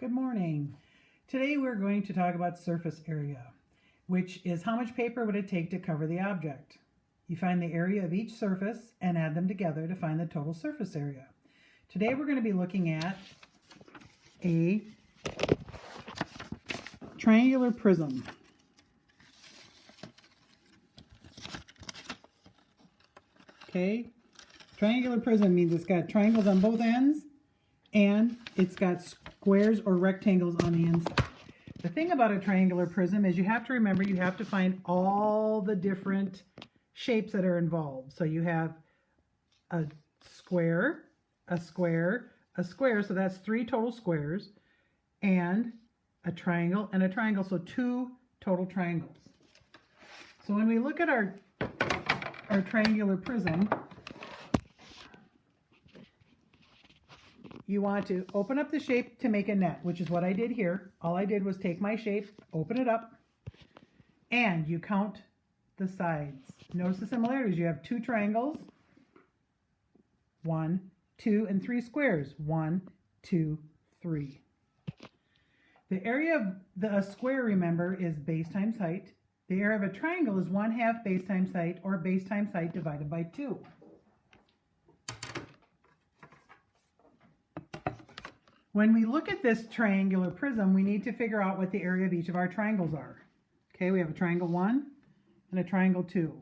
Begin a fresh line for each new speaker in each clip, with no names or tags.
Good morning. Today we're going to talk about surface area, which is how much paper would it take to cover the object. You find the area of each surface and add them together to find the total surface area. Today we're going to be looking at a triangular prism. Okay, triangular prism means it's got triangles on both ends and it's got squares or rectangles on the inside. The thing about a triangular prism is you have to remember you have to find all the different shapes that are involved. So you have a square, a square, a square, so that's 3 total squares, and a triangle, so 2 total triangles. So when we look at our triangular prism, you want to open up the shape to make a net, which is what I did here. All I did was take my shape, open it up, and you count the sides. Notice the similarities. You have 2 triangles, 1, 2, and 3 squares, 1, 2, 3. The area of a square, remember, is base times height. The area of a triangle is 1/2 base times height, or base times height divided by 2. When we look at this triangular prism, we need to figure out what the area of each of our triangles are. Okay, we have a triangle 1 and a triangle 2.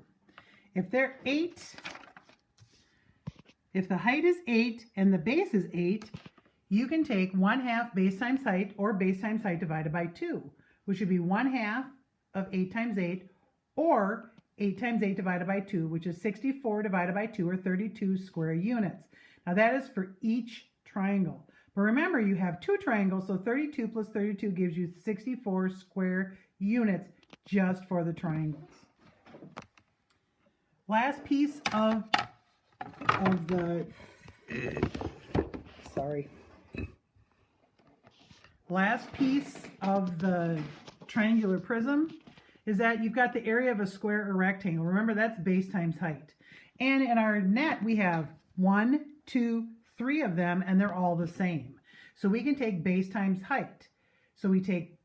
If they're 8, if the height is 8 and the base is 8, you can take 1/2 base times height, or base times height divided by 2, which would be 1/2 of 8 times 8, or 8 times 8 divided by 2, which is 64 divided by 2, or 32 square units. Now that is for each triangle. But remember, you have 2 triangles, so 32 plus 32 gives you 64 square units just for the triangles. Last piece of the triangular prism is that you've got the area of a square or rectangle. Remember, that's base times height. And in our net, we have 1, 2, 3 of them, and they're all the same. So we can take base times height. So we take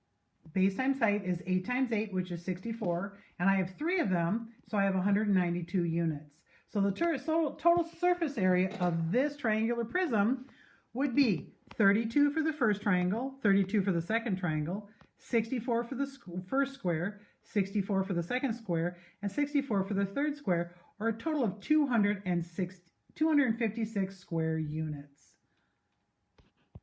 base times height is 8 times 8, which is 64, and I have 3 of them, so I have 192 units. So the total surface area of this triangular prism would be 32 for the first triangle, 32 for the second triangle, 64 for the first square, 64 for the second square, and 64 for the third square, or a total of 256 square units.